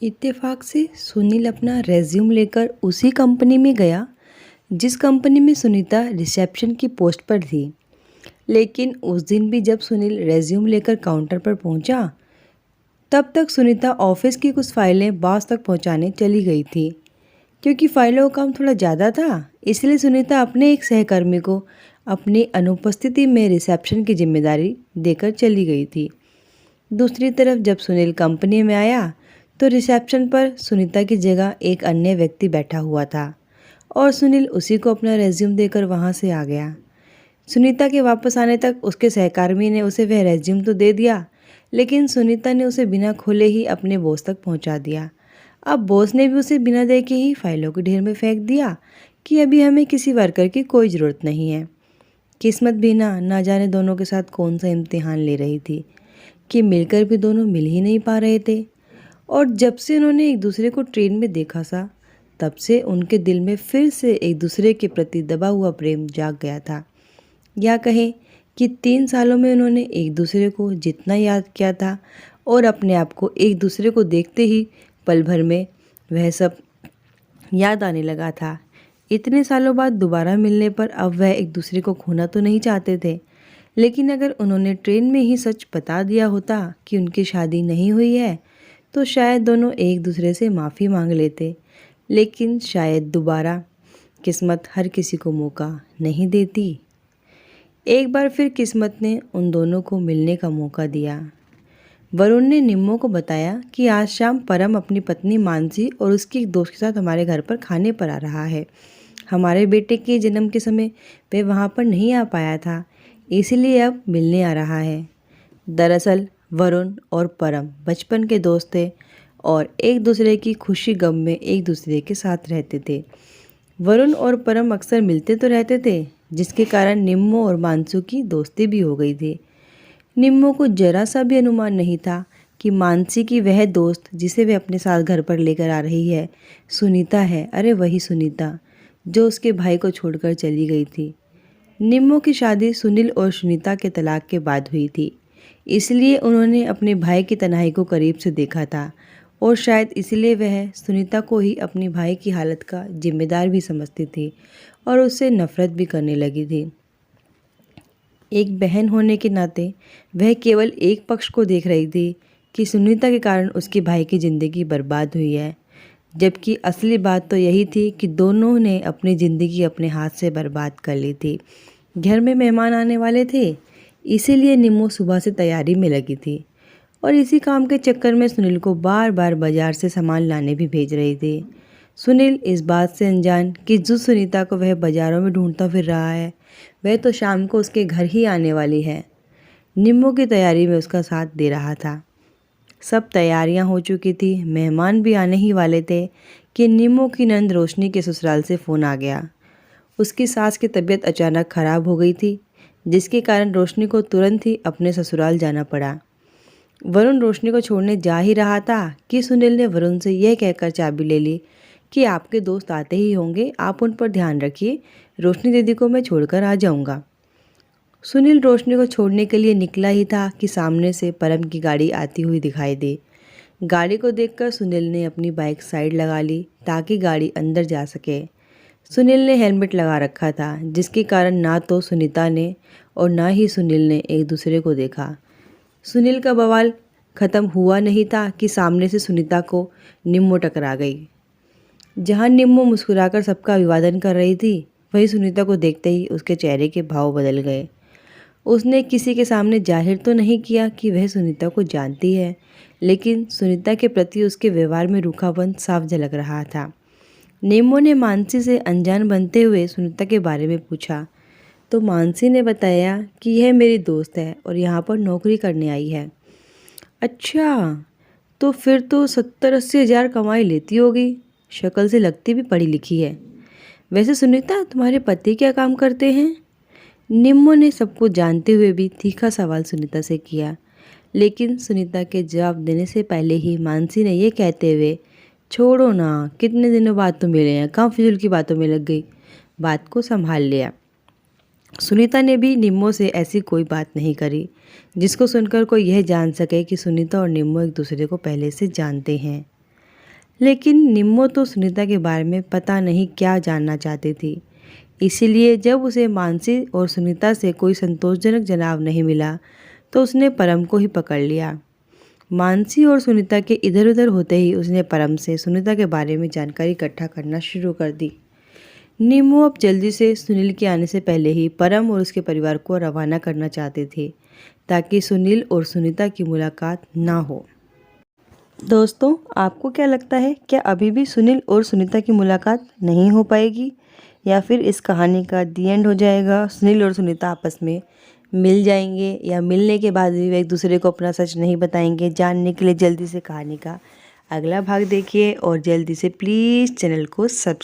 इत्तेफाक से सुनील अपना रेज्यूम लेकर उसी कंपनी में गया जिस कंपनी में सुनीता रिसेप्शन की पोस्ट पर थी। लेकिन उस दिन भी जब सुनील रेज्यूम लेकर काउंटर पर पहुंचा, तब तक सुनीता ऑफिस की कुछ फाइलें बॉस तक पहुंचाने चली गई थी। क्योंकि फाइलों का काम थोड़ा ज़्यादा था, इसलिए सुनीता अपने एक सहकर्मी को अपनी अनुपस्थिति में रिसेप्शन की जिम्मेदारी देकर चली गई थी। दूसरी तरफ जब सुनील कंपनी में आया तो रिसेप्शन पर सुनीता की जगह एक अन्य व्यक्ति बैठा हुआ था और सुनील उसी को अपना रेज्यूम देकर वहां से आ गया। सुनीता के वापस आने तक उसके सहकर्मी ने उसे वह रेज्यूम तो दे दिया, लेकिन सुनीता ने उसे बिना खोले ही अपने बॉस तक पहुंचा दिया। अब बॉस ने भी उसे बिना देखे ही फाइलों के ढेर में फेंक दिया कि अभी हमें किसी वर्कर की कोई ज़रूरत नहीं है। किस्मत भी ना जाने दोनों के साथ कौन सा इम्तिहान ले रही थी कि मिलकर भी दोनों मिल ही नहीं पा रहे थे। और जब से उन्होंने एक दूसरे को ट्रेन में देखा सा, तब से उनके दिल में फिर से एक दूसरे के प्रति दबा हुआ प्रेम जाग गया था। या कहें कि 3 सालों में उन्होंने एक दूसरे को जितना याद किया था और अपने आप को एक दूसरे को देखते ही पल भर में वह सब याद आने लगा था। इतने सालों बाद दोबारा मिलने पर अब वह एक दूसरे को खोना तो नहीं चाहते थे, लेकिन अगर उन्होंने ट्रेन में ही सच बता दिया होता कि उनकी शादी नहीं हुई है, तो शायद दोनों एक दूसरे से माफ़ी मांग लेते। लेकिन शायद दोबारा किस्मत हर किसी को मौका नहीं देती। एक बार फिर किस्मत ने उन दोनों को मिलने का मौका दिया। वरुण ने निम्मो को बताया कि आज शाम परम अपनी पत्नी मानसी और उसकी एक दोस्त के साथ हमारे घर पर खाने पर आ रहा है। हमारे बेटे के जन्म के समय वह वहाँ पर नहीं आ पाया था, इसलिए अब मिलने आ रहा है। दरअसल वरुण और परम बचपन के दोस्त थे और एक दूसरे की खुशी गम में एक दूसरे के साथ रहते थे। वरुण और परम अक्सर मिलते तो रहते थे, जिसके कारण निम्मो और मानसू की दोस्ती भी हो गई थी। निम्मो को जरा सा भी अनुमान नहीं था कि मानसी की वह दोस्त जिसे वह अपने साथ घर पर लेकर आ रही है सुनीता है। अरे वही सुनीता जो उसके भाई को छोड़कर चली गई थी। निम्मो की शादी सुनील और सुनीता के तलाक के बाद हुई थी, इसलिए उन्होंने अपने भाई की तन्हाई को करीब से देखा था और शायद इसलिए वह सुनीता को ही अपनी भाई की हालत का जिम्मेदार भी समझती थी और उससे नफरत भी करने लगी थी। एक बहन होने के नाते वह केवल एक पक्ष को देख रही थी कि सुनीता के कारण उसके भाई की ज़िंदगी बर्बाद हुई है, जबकि असली बात तो यही थी कि दोनों ने अपनी ज़िंदगी अपने हाथ से बर्बाद कर ली थी। घर में मेहमान आने वाले थे, इसीलिए निम्मो सुबह से तैयारी में लगी थी और इसी काम के चक्कर में सुनील को बार बार बाजार से सामान लाने भी भेज रही थी। सुनील इस बात से अनजान कि जिस सुनीता को वह बाजारों में ढूंढता फिर रहा है, वह तो शाम को उसके घर ही आने वाली है। निम्मो की तैयारी में उसका साथ दे रहा था। सब तैयारियां हो चुकी थी, मेहमान भी आने ही वाले थे कि निम्मो की नंद रोशनी के ससुराल से फ़ोन आ गया। उसकी सास की तबीयत अचानक खराब हो गई थी, जिसके कारण रोशनी को तुरंत ही अपने ससुराल जाना पड़ा। वरुण रोशनी को छोड़ने जा ही रहा था कि सुनील ने वरुण से यह कहकर चाबी ले ली कि आपके दोस्त आते ही होंगे, आप उन पर ध्यान रखिए, रोशनी दीदी को मैं छोड़कर आ जाऊंगा। सुनील रोशनी को छोड़ने के लिए निकला ही था कि सामने से परम की गाड़ी आती हुई दिखाई दी। गाड़ी को देखकर सुनील ने अपनी बाइक साइड लगा ली ताकि गाड़ी अंदर जा सके। सुनील ने हेलमेट लगा रखा था, जिसके कारण ना तो सुनीता ने और ना ही सुनील ने एक दूसरे को देखा। सुनील का बवाल खत्म हुआ नहीं था कि सामने से सुनीता को निम्मो टकरा गई। जहां निम्मो मुस्कुराकर सबका अभिवादन कर रही थी, वहीं सुनीता को देखते ही उसके चेहरे के भाव बदल गए। उसने किसी के सामने जाहिर तो नहीं किया कि वह सुनीता को जानती है, लेकिन सुनीता के प्रति उसके व्यवहार में रूखापन साफ झलक रहा था। निम्मो ने मानसी से अनजान बनते हुए सुनीता के बारे में पूछा, तो मानसी ने बताया कि यह मेरी दोस्त है और यहाँ पर नौकरी करने आई है। अच्छा, तो फिर तो 70-80 हज़ार कमाई लेती होगी, शक्ल से लगती भी पढ़ी लिखी है। वैसे सुनीता, तुम्हारे पति क्या काम करते हैं? निम्मो ने सबको जानते हुए भी तीखा सवाल सुनीता से किया, लेकिन सुनीता के जवाब देने से पहले ही मानसी ने यह कहते हुए, छोड़ो ना, कितने दिनों बाद तो मिले हैं, कहाँ फिजूल की बातों में लग गई, बात को संभाल लिया। सुनीता ने भी निम्मो से ऐसी कोई बात नहीं करी जिसको सुनकर कोई यह जान सके कि सुनीता और निम्मो एक दूसरे को पहले से जानते हैं। लेकिन निम्मो तो सुनीता के बारे में पता नहीं क्या जानना चाहती थी। इसीलिए जब उसे मानसी और सुनीता से कोई संतोषजनक जवाब नहीं मिला तो उसने परम को ही पकड़ लिया। मानसी और सुनीता के इधर-उधर होते ही उसने परम से सुनीता के बारे में जानकारी इकट्ठा करना शुरू कर दी। निम्मो अब जल्दी से सुनील के आने से पहले ही परम और उसके परिवार को रवाना करना चाहते थे ताकि सुनील और सुनीता की मुलाकात ना हो। दोस्तों, आपको क्या लगता है, क्या अभी भी सुनील और सुनीता की मुलाकात नहीं हो पाएगी या फिर इस कहानी का दी एंड हो जाएगा? सुनील और सुनीता आपस में मिल जाएंगे या मिलने के बाद भी वे एक दूसरे को अपना सच नहीं बताएंगे? जानने के लिए जल्दी से कहानी का अगला भाग देखिए और जल्दी से प्लीज़ चैनल को सब्सक्राइब